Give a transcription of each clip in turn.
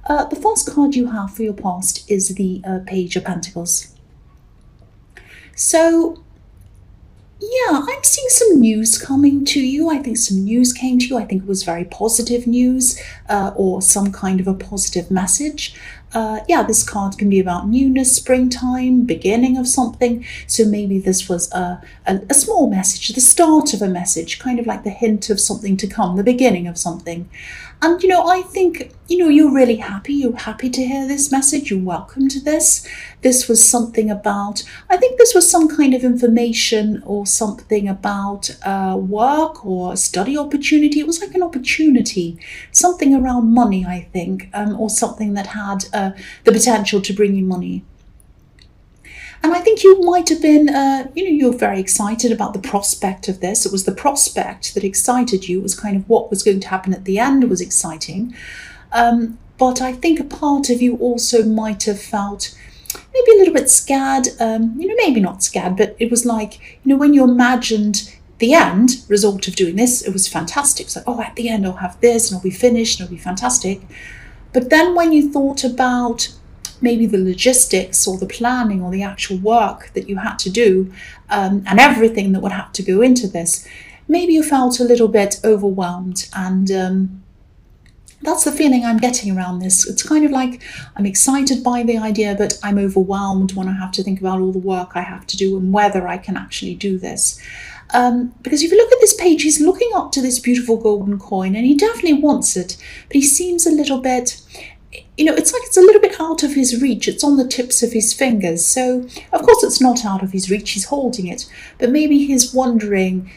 The first card you have for your past is the Page of Pentacles. So, yeah, I'm seeing some news coming to you. I think some news came to you. I think it was very positive news or some kind of a positive message. Yeah, this card can be about newness, springtime, beginning of something. So maybe this was a small message, the start of a message, kind of like the hint of something to come, the beginning of something. And, I think, you're really happy. You're happy to hear this message. You're welcome to this. This was something about, I think this was some kind of information or something about work or study opportunity. It was like an opportunity, something around money, I think, or something that had the potential to bring you money. And I think you might have been, you're very excited about the prospect of this. It was the prospect that excited you. It was kind of what was going to happen at the end was exciting. But I think a part of you also might have felt maybe a little bit scared, maybe not scared, but it was like, when you imagined the end result of doing this, it was fantastic. It's like, oh, at the end I'll have this and I'll be finished and it'll be fantastic. But then when you thought about maybe the logistics or the planning or the actual work that you had to do and everything that would have to go into this, maybe you felt a little bit overwhelmed. And that's the feeling I'm getting around this. It's kind of like I'm excited by the idea, but I'm overwhelmed when I have to think about all the work I have to do and whether I can actually do this. Because if you look at this page, he's looking up to this beautiful golden coin and he definitely wants it, but he seems a little bit, it's like it's a little bit out of his reach. It's on the tips of his fingers. So, of course, it's not out of his reach. He's holding it. But maybe he's wondering,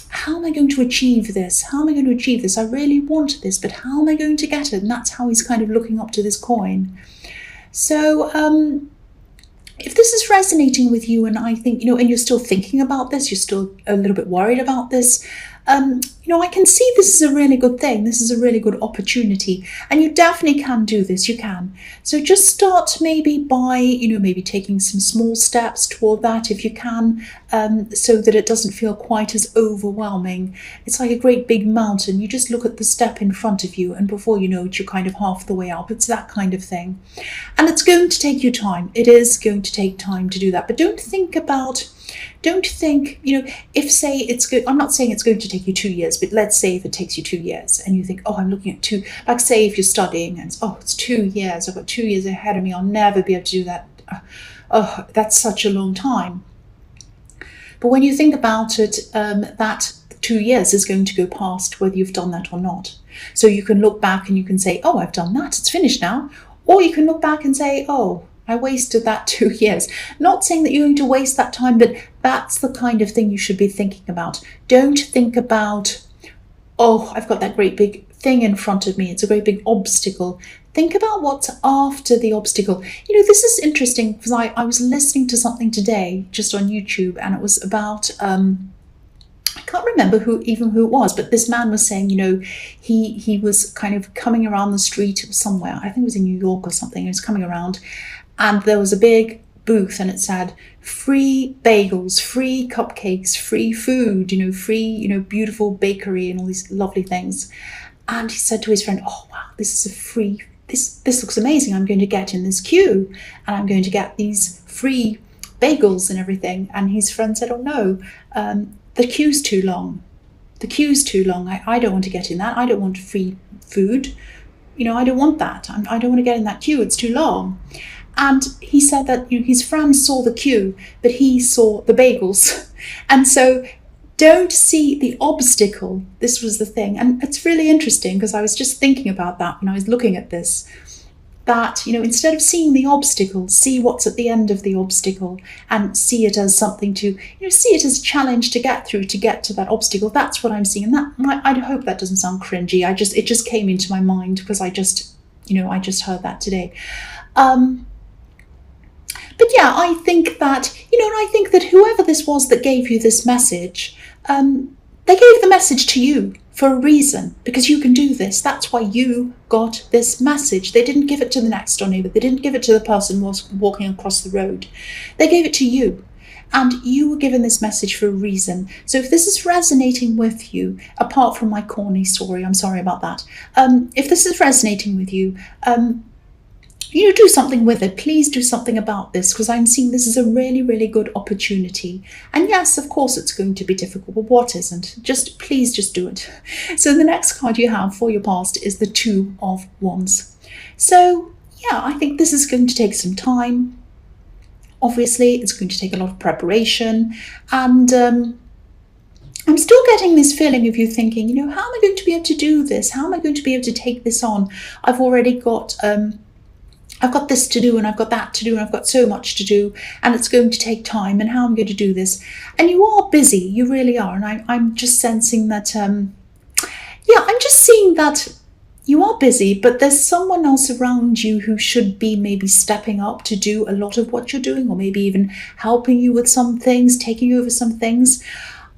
how am I going to achieve this? How am I going to achieve this? I really want this, but how am I going to get it? And that's how he's kind of looking up to this coin. So, if this is resonating with you, and I think, and you're still thinking about this, you're still a little bit worried about this, I can see this is a really good thing. This is a really good opportunity. And you definitely can do this. You can. So just start maybe by, maybe taking some small steps toward that if you can, so that it doesn't feel quite as overwhelming. It's like a great big mountain. You just look at the step in front of you and before you know it, you're kind of half the way up. It's that kind of thing. And it's going to take you time. It is going to take time to do that. But don't think, if say it's good, I'm not saying it's going to take you 2 years, but let's say if it takes you 2 years and you think, oh, I'm looking at like say if you're studying and it's 2 years, I've got 2 years ahead of me, I'll never be able to do that. Oh, that's such a long time. But when you think about it, that 2 years is going to go past whether you've done that or not. So you can look back and you can say, oh, I've done that, it's finished now. Or you can look back and say, oh, I wasted that 2 years. Not saying that you're going to waste that time, but that's the kind of thing you should be thinking about. Don't think about, oh, I've got that great big thing in front of me. It's a great big obstacle. Think about what's after the obstacle. This is interesting because I was listening to something today just on YouTube, and it was about, I can't remember who it was, but this man was saying, he was kind of coming around the street somewhere. I think it was in New York or something. He was coming around, and there was a big booth, and it said free bagels, free cupcakes, free food, free, beautiful bakery and all these lovely things. And he said to his friend, oh, wow, this is a free, this looks amazing. I'm going to get in this queue and I'm going to get these free bagels and everything. And his friend said, oh, no, the queue's too long. The queue's too long. I don't want to get in that. I don't want free food. I don't want that. I don't want to get in that queue. It's too long. And he said that his friend saw the queue, but he saw the bagels. And so don't see the obstacle. This was the thing. And it's really interesting because I was just thinking about that when I was looking at this. That, instead of seeing the obstacle, see what's at the end of the obstacle and see it as something to, see it as a challenge to get through, to get to that obstacle. That's what I'm seeing. And I hope that doesn't sound cringy. It just came into my mind because I just heard that today. But yeah, I think that, whoever this was that gave you this message, they gave the message to you for a reason, because you can do this. That's why you got this message. They didn't give it to the next door neighbor. They didn't give it to the person who was walking across the road. They gave it to you. and you were given this message for a reason. So if this is resonating with you, apart from my corny story, I'm sorry about that. If this is resonating with you, do something with it. Please do something about this, because I'm seeing this as a really, really good opportunity. And yes, of course, it's going to be difficult, but what isn't? Please just do it. So the next card you have for your past is the Two of Wands. So yeah, I think this is going to take some time. Obviously, it's going to take a lot of preparation, and I'm still getting this feeling of you thinking, how am I going to be able to do this? How am I going to be able to take this on? I've already got I've got this to do, and I've got that to do, and I've got so much to do, and it's going to take time, and how I'm going to do this. And you are busy, you really are. And I'm just sensing that, I'm just seeing that you are busy, but there's someone else around you who should be maybe stepping up to do a lot of what you're doing, or maybe even helping you with some things, taking over some things.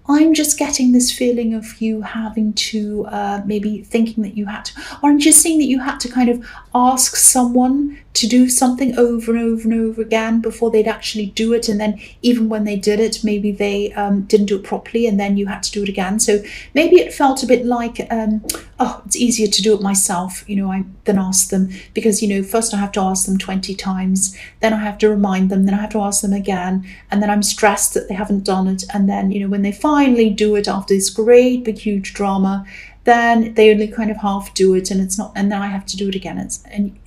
I'm just getting this feeling of you having to maybe thinking that you had to, or I'm just seeing that you had to kind of ask someone to do something over and over and over again before they'd actually do it. And then even when they did it, maybe they didn't do it properly, and then you had to do it again. So maybe it felt a bit like, it's easier to do it myself, than ask them, because, first I have to ask them 20 times, then I have to remind them, then I have to ask them again, and then I'm stressed that they haven't done it. And then, when they finally do it after this great big huge drama, then they only kind of half do it, and then I have to do it again.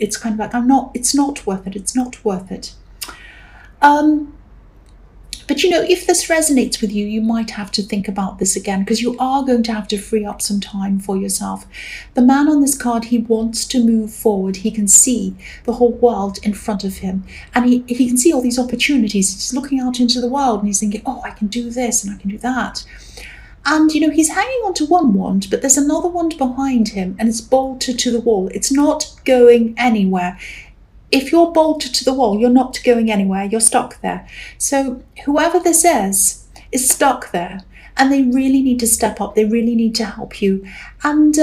It's kind of like, it's not worth it. It's not worth it. But if this resonates with you, you might have to think about this again, because you are going to have to free up some time for yourself. The man on this card, he wants to move forward. He can see the whole world in front of him, and he can see all these opportunities. He's looking out into the world, and he's thinking, I can do this and I can do that. And, he's hanging on to one wand, but there's another wand behind him, and it's bolted to the wall. It's not going anywhere. If you're bolted to the wall, you're not going anywhere. You're stuck there. So whoever this is stuck there, and they really need to step up. They really need to help you. And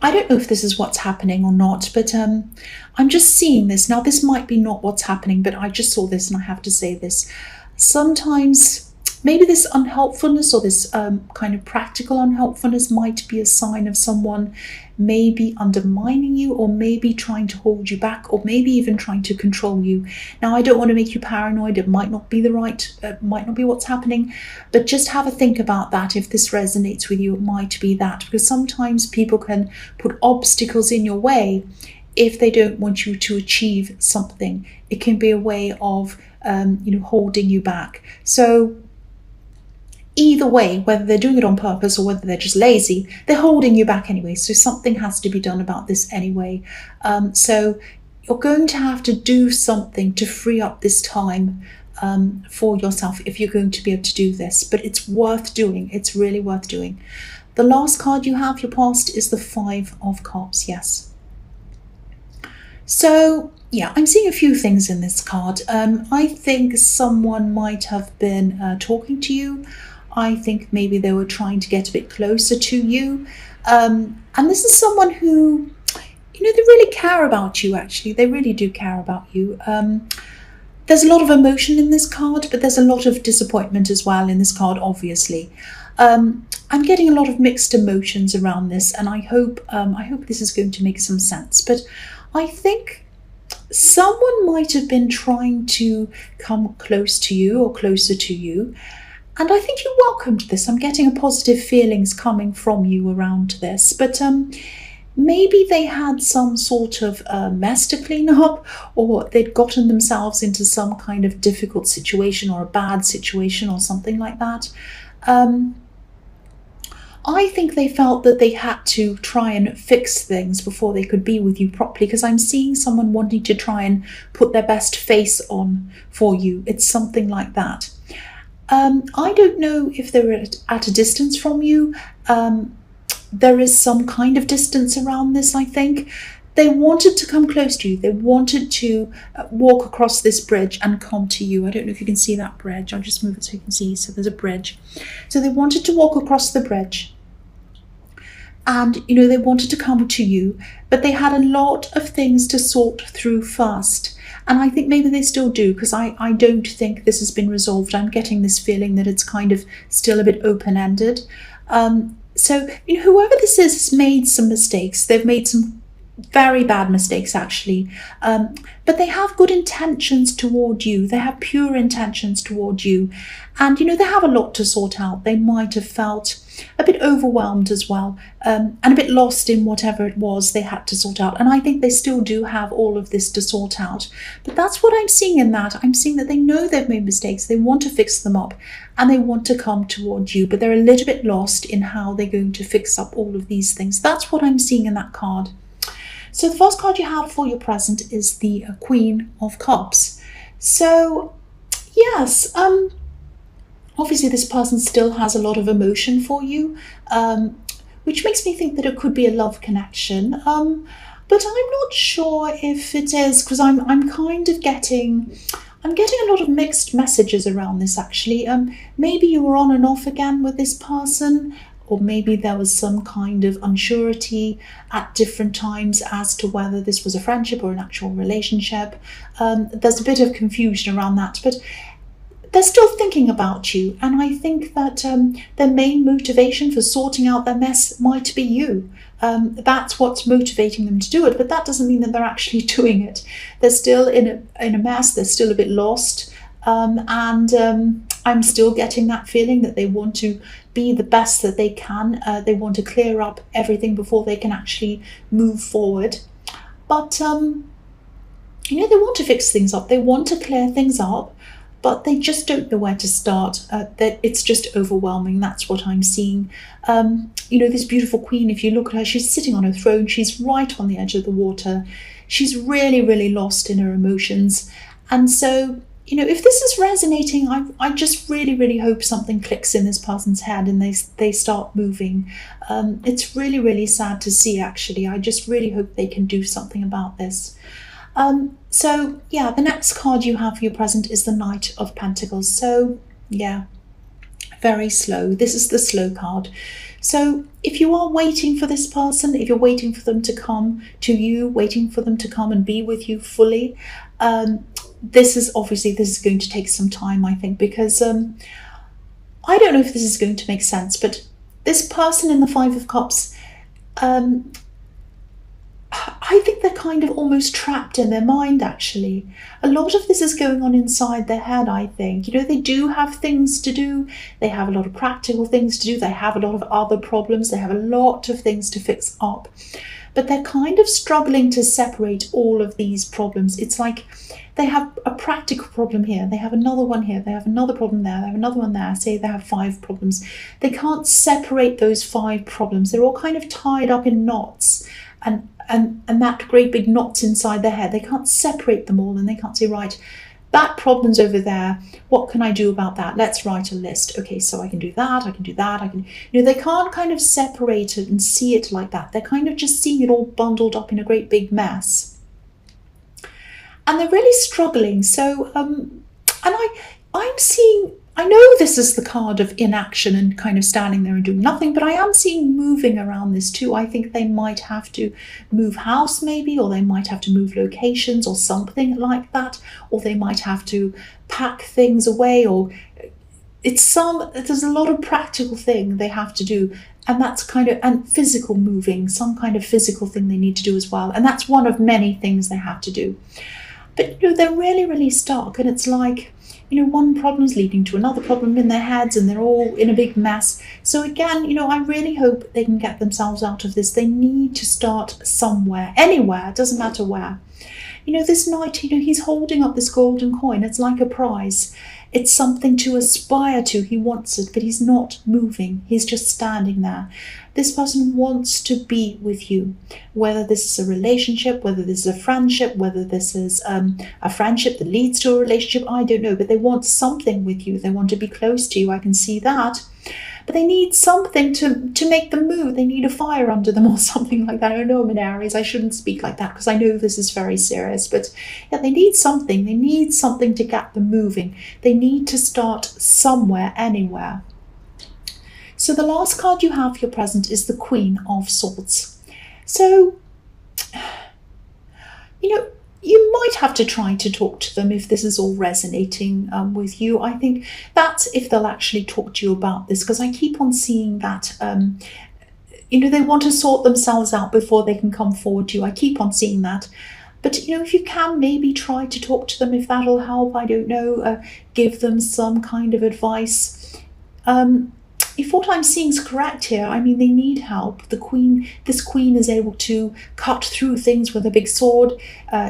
I don't know if this is what's happening or not, but I'm just seeing this. Now, this might be not what's happening, but I just saw this, and I have to say this. Sometimes maybe this unhelpfulness, or this kind of practical unhelpfulness, might be a sign of someone maybe undermining you, or maybe trying to hold you back, or maybe even trying to control you. Now, I don't want to make you paranoid. It might not be might not be what's happening, but just have a think about that. If this resonates with you, it might be that, because sometimes people can put obstacles in your way if they don't want you to achieve something. It can be a way of holding you back. So either way, whether they're doing it on purpose or whether they're just lazy, they're holding you back anyway. So something has to be done about this anyway. So you're going to have to do something to free up this time for yourself if you're going to be able to do this. But it's worth doing. It's really worth doing. The last card you have, your past, is the Five of Cups. Yes. So yeah, I'm seeing a few things in this card. I think someone might have been talking to you. I think maybe they were trying to get a bit closer to you. And this is someone who, they really care about you, actually. They really do care about you. There's a lot of emotion in this card, but there's a lot of disappointment as well in this card, obviously. I'm getting a lot of mixed emotions around this, and I hope this is going to make some sense. But I think someone might have been trying to come close to you or closer to you, and I think you welcomed this. I'm getting a positive feelings coming from you around this, but maybe they had some sort of mess to clean up, or they'd gotten themselves into some kind of difficult situation or a bad situation or something like that. I think they felt that they had to try and fix things before they could be with you properly, because I'm seeing someone wanting to try and put their best face on for you. It's something like that. I don't know if they're at a distance from you. There is some kind of distance around this, I think. They wanted to come close to you. They wanted to walk across this bridge and come to you. I don't know if you can see that bridge. I'll just move it so you can see. So there's a bridge. So they wanted to walk across the bridge. and they wanted to come to you, but they had a lot of things to sort through first. And I think maybe they still do, because I don't think this has been resolved. I'm getting this feeling that it's kind of still a bit open-ended. So whoever this is has made some mistakes. They've made some very bad mistakes, actually, but they have good intentions toward you. They have pure intentions toward you, and they have a lot to sort out. They might have felt a bit overwhelmed as well, and a bit lost in whatever it was they had to sort out. And I think they still do have all of this to sort out. But that's what I'm seeing in that. I'm seeing that they know they've made mistakes. They want to fix them up, and they want to come toward you, but they're a little bit lost in how they're going to fix up all of these things. That's what I'm seeing in that card. So the first card you have for your present is the Queen of Cups. So yes, obviously this person still has a lot of emotion for you, which makes me think that it could be a love connection. But I'm not sure if it is, because I'm kind of getting a lot of mixed messages around this, actually. Maybe you were on and off again with this person, or maybe there was some kind of unsurety at different times as to whether this was a friendship or an actual relationship. There's a bit of confusion around that, but they're still thinking about you. And I think that their main motivation for sorting out their mess might be you. That's what's motivating them to do it, but that doesn't mean that they're actually doing it. They're still in a mess, they're still a bit lost. I'm still getting that feeling that they want to be the best that they can. They want to clear up everything before they can actually move forward. But, they want to fix things up. They want to clear things up, but they just don't know where to start. That it's just overwhelming. That's what I'm seeing. This beautiful queen, if you look at her, she's sitting on her throne. She's right on the edge of the water. She's really, really lost in her emotions. And so, if this is resonating, I just really, really hope something clicks in this person's head and they start moving. It's really, really sad to see, actually. I just really hope they can do something about this. So, yeah, the next card you have for your present is the Knight of Pentacles. So, yeah, very slow. This is the slow card. So if you are waiting for this person, if you're waiting for them to come to you, waiting for them to come and be with you fully, this is going to take some time, I think, because I don't know if this is going to make sense, but this person in the Five of Cups, I think they're kind of almost trapped in their mind, actually. A lot of this is going on inside their head, I think. They do have things to do. They have a lot of practical things to do. They have a lot of other problems. They have a lot of things to fix up. But they're kind of struggling to separate all of these problems. It's like they have a practical problem here. They have another one here. They have another problem there. They have another one there. Say they have 5 problems. They can't separate those 5 problems. They're all kind of tied up in knots. And that great big knots inside their head, they can't separate them all, and they can't say, right, that problem's over there, what can I do about that? Let's write a list. Okay, so I can do that, I can do that, I can, they can't kind of separate it and see it like that. They're kind of just seeing it all bundled up in a great big mess. And they're really struggling. So, and I'm seeing, I know this is the card of inaction and kind of standing there and doing nothing, but I am seeing moving around this too. I think they might have to move house maybe, or they might have to move locations or something like that, or they might have to pack things away, or there's a lot of practical thing they have to do. And that's and physical moving, some kind of physical thing they need to do as well. And that's one of many things they have to do. But they're really, really stuck, and it's like, one problem's leading to another problem in their heads, and they're all in a big mess. So again, I really hope they can get themselves out of this. They need to start somewhere, anywhere, it doesn't matter where. This knight, he's holding up this golden coin. It's like a prize. It's something to aspire to. He wants it, but he's not moving. He's just standing there. This person wants to be with you, whether this is a relationship, whether this is a friendship, whether this is a friendship that leads to a relationship, I don't know, but they want something with you. They want to be close to you. I can see that. But they need something to make them move. They need a fire under them or something like that. I don't know, I'm in Aries. I shouldn't speak like that because I know this is very serious. But yeah, they need something. They need something to get them moving. They need to start somewhere, anywhere. So the last card you have for your present is the Queen of Swords. So, you know, you might have to try to talk to them if this is all resonating with you. I think that's if they'll actually talk to you about this, because I keep on seeing that, they want to sort themselves out before they can come forward to you. I keep on seeing that. But, if you can maybe try to talk to them, if that'll help, I don't know, give them some kind of advice. If what I'm seeing is correct here, I mean, they need help. This queen is able to cut through things with a big sword.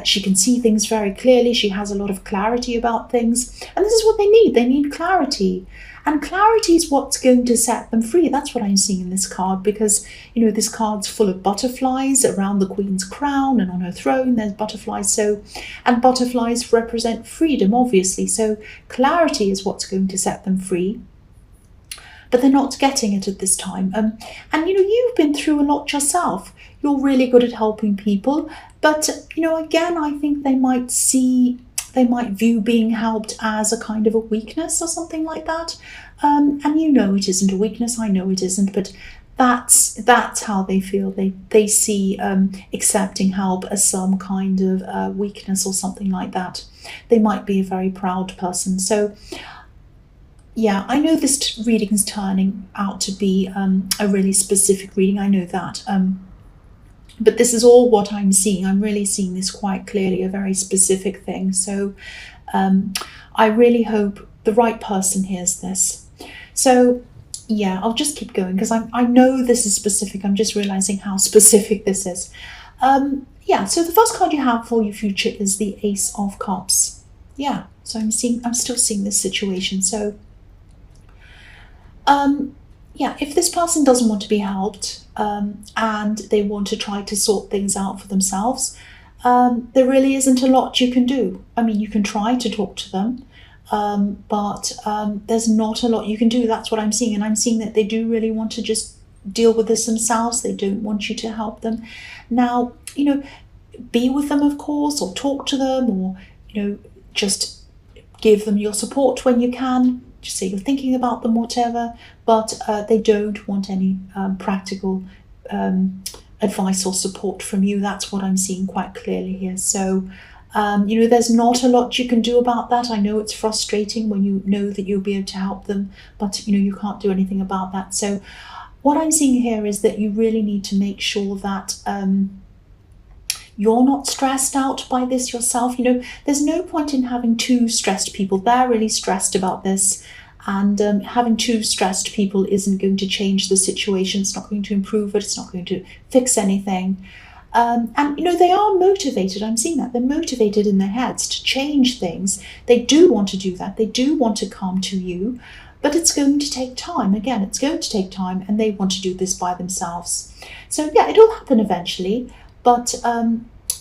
She can see things very clearly. She has a lot of clarity about things. And this is what they need. They need clarity. And clarity is what's going to set them free. That's what I'm seeing in this card, because, this card's full of butterflies around the queen's crown, and on her throne there's butterflies. And butterflies represent freedom, obviously. So clarity is what's going to set them free. But they're not getting it at this time. And you've been through a lot yourself. You're really good at helping people. But, again, I think they might view being helped as a kind of a weakness or something like that. And it isn't a weakness. I know it isn't, but that's how they feel. They see accepting help as some kind of weakness or something like that. They might be a very proud person. So, yeah, I know this reading is turning out to be a really specific reading. I know that. But this is all what I'm seeing. I'm really seeing this quite clearly, a very specific thing. So I really hope the right person hears this. So, yeah, I'll just keep going, because I know this is specific. I'm just realizing how specific this is. Yeah, so the first card you have for your future is the Ace of Cups. Yeah, so I'm still seeing this situation. So, yeah, if this person doesn't want to be helped and they want to try to sort things out for themselves, there really isn't a lot you can do. I mean, you can try to talk to them, but there's not a lot you can do. That's what I'm seeing. And I'm seeing that they do really want to just deal with this themselves. They don't want you to help them. Now, be with them, of course, or talk to them, or, just give them your support when you can. Just say you're thinking about them, whatever, but they don't want any practical advice or support from you. That's what I'm seeing quite clearly here. So, there's not a lot you can do about that. I know it's frustrating when you know that you'll be able to help them, but, you can't do anything about that. So what I'm seeing here is that you really need to make sure that you're not stressed out by this yourself. There's no point in having two stressed people. They're really stressed about this. And having two stressed people isn't going to change the situation. It's not going to improve it. It's not going to fix anything. And they are motivated. I'm seeing that. They're motivated in their heads to change things. They do want to do that. They do want to come to you. But it's going to take time. Again, it's going to take time. And they want to do this by themselves. So, yeah, it'll happen eventually. But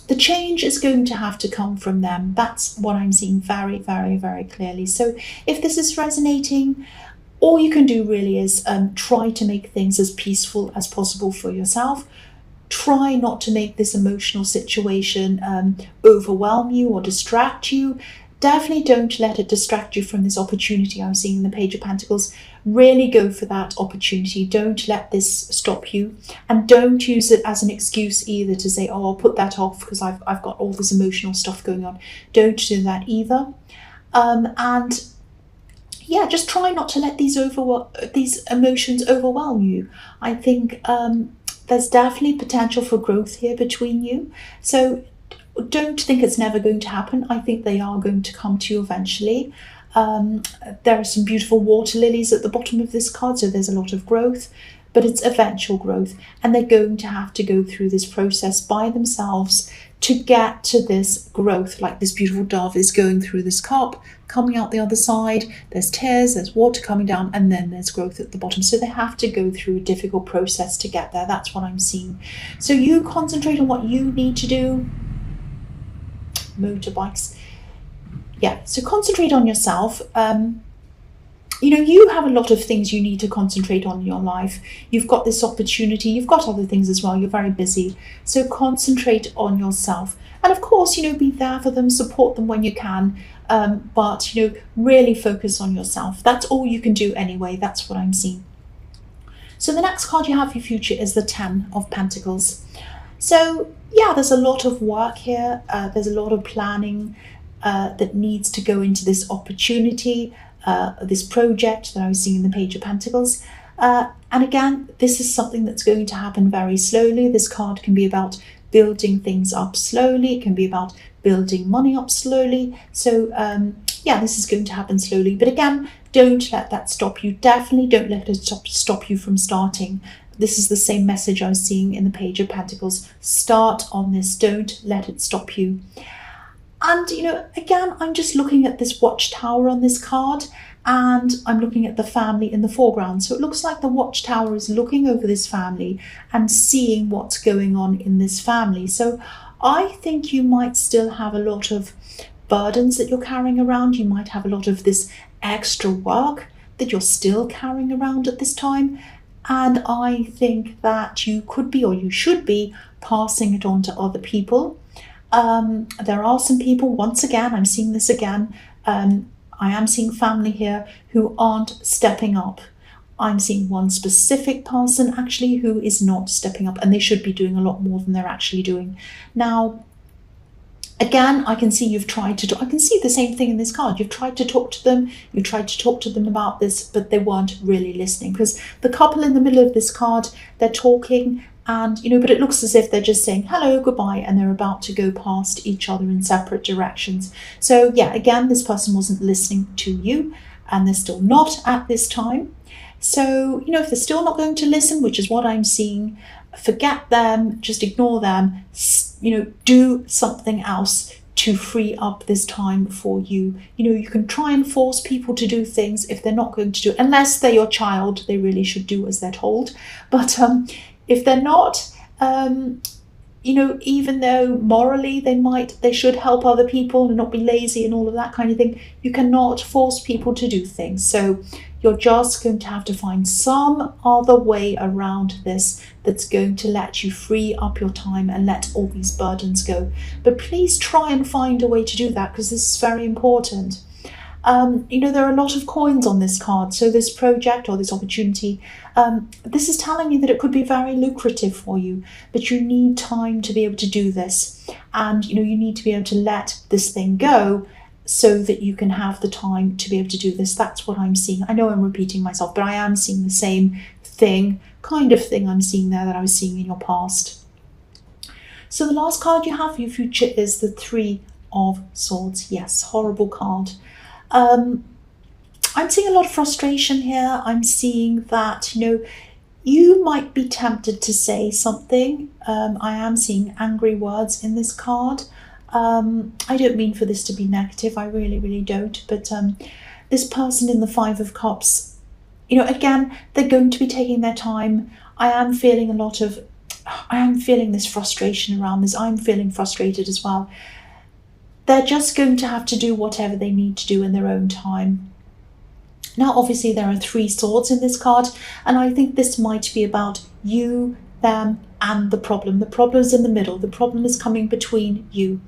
the change is going to have to come from them. That's what I'm seeing very, very, very clearly. So if this is resonating, all you can do really is try to make things as peaceful as possible for yourself. Try not to make this emotional situation overwhelm you or distract you. Definitely don't let it distract you from this opportunity I'm seeing in the Page of Pentacles. Really go for that opportunity. Don't let this stop you. And don't use it as an excuse either to say, oh, I'll put that off because I've got all this emotional stuff going on. Don't do that either. And yeah, just try not to let these emotions overwhelm you. I think there's definitely potential for growth here between you. So don't think it's never going to happen. I think they are going to come to you eventually. There are some beautiful water lilies at the bottom of this card, so there's a lot of growth, but it's eventual growth, and they're going to have to go through this process by themselves to get to this growth, like this beautiful dove is going through this cup, coming out the other side. There's tears, there's water coming down, and then there's growth at the bottom. So they have to go through a difficult process to get there. That's what I'm seeing. So you concentrate on what you need to do. Motorbikes. Yeah, so concentrate on yourself. You have a lot of things you need to concentrate on in your life. You've got this opportunity. You've got other things as well. You're very busy. So concentrate on yourself. And of course, be there for them, support them when you can. But, really focus on yourself. That's all you can do anyway. That's what I'm seeing. So the next card you have for your future is the Ten of Pentacles. So yeah, there's a lot of work here. There's a lot of planning that needs to go into this opportunity, this project that I was seeing in the Page of Pentacles. And again, this is something that's going to happen very slowly. This card can be about building things up slowly. It can be about building money up slowly. So yeah, this is going to happen slowly. But again, don't let that stop you. Definitely don't let it stop you from starting. This is the same message I was seeing in the Page of Pentacles. Start on this. Don't let it stop you. And, you know, again, I'm just looking at this watchtower on this card, and I'm looking at the family in the foreground. So it looks like the watchtower is looking over this family and seeing what's going on in this family. So I think you might still have a lot of burdens that you're carrying around. You might have a lot of this extra work that you're still carrying around at this time. And I think that you could be, or you should be, passing it on to other people. There are some people, once again, I'm seeing this again, I am seeing family here who aren't stepping up. I'm seeing one specific person actually who is not stepping up, and they should be doing a lot more than they're actually doing. Now, again, I can see you've tried to, I can see the same thing in this card. You've tried to talk to them, you tried to talk to them about this, but they weren't really listening, because the couple in the middle of this card, they're talking, and, you know, but it looks as if they're just saying hello, goodbye, and they're about to go past each other in separate directions. So yeah, again, this person wasn't listening to you, and they're still not at this time. So, you know, if they're still not going to listen, which is what I'm seeing, forget them, just ignore them, you know, do something else to free up this time for you. You know, you can try and force people to do things. If they're not going to do it, unless they're your child, they really should do as they're told. But if they're not, you know, even though morally they should help other people and not be lazy and all of that kind of thing, you cannot force people to do things. So you're just going to have to find some other way around this that's going to let you free up your time and let all these burdens go. But please try and find a way to do that, because this is very important. You know, there are a lot of coins on this card. So this project or this opportunity, this is telling you that it could be very lucrative for you, but you need time to be able to do this. And, you know, you need to be able to let this thing go so that you can have the time to be able to do this. That's what I'm seeing. I know I'm repeating myself, but I am seeing the same thing, kind of thing I'm seeing there that I was seeing in your past. So the last card you have for your future is the Three of Swords. Yes, horrible card. I'm seeing a lot of frustration here. I'm seeing that, you know, you might be tempted to say something. I am seeing angry words in this card. I don't mean for this to be negative, I really, really don't. But this person in the Five of Cups, you know, again, they're going to be taking their time. I am feeling this frustration around this. I'm feeling frustrated as well. They're just going to have to do whatever they need to do in their own time. Now, obviously, there are Three Swords in this card, and I think this might be about you, them, and the problem. The problem is in the middle. The problem is coming between you.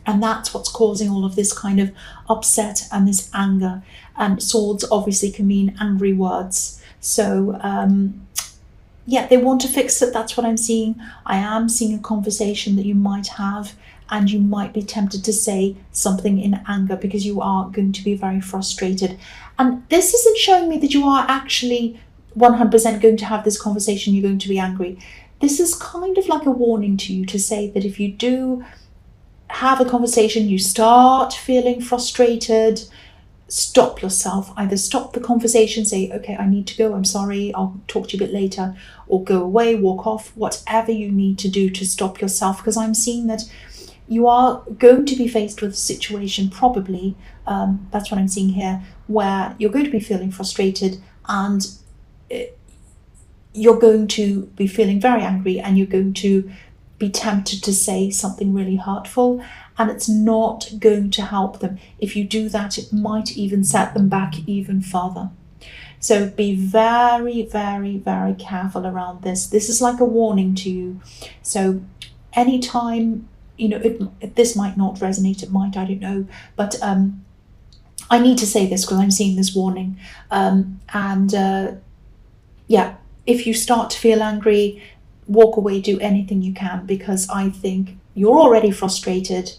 And that's what's causing all of this kind of upset and this anger. And swords obviously can mean angry words. So, yeah, they want to fix it. That's what I'm seeing. I am seeing a conversation that you might have, and you might be tempted to say something in anger because you are going to be very frustrated. And this isn't showing me that you are actually 100% going to have this conversation, you're going to be angry. This is kind of like a warning to you to say that if you do have a conversation, you start feeling frustrated, stop yourself. Either stop the conversation, say, okay, I need to go, I'm sorry, I'll talk to you a bit later, or go away, walk off, whatever you need to do to stop yourself, because I'm seeing that you are going to be faced with a situation, probably, that's what I'm seeing here, where you're going to be feeling frustrated, and you're going to be feeling very angry, and you're going to be tempted to say something really hurtful, and it's not going to help them. If you do that, it might even set them back even further. So be very, very, very careful around this. This is like a warning to you. So anytime, you know, this might not resonate, it might, I don't know, but I need to say this because I'm seeing this warning. yeah, if you start to feel angry, walk away, do anything you can, because I think you're already frustrated.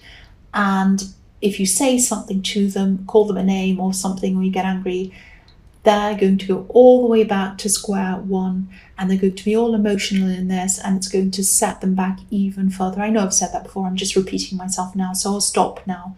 And if you say something to them, call them a name or something when you get angry, they're going to go all the way back to square one, and they're going to be all emotional in this, and it's going to set them back even further. I know I've said that before, I'm just repeating myself now, so I'll stop now.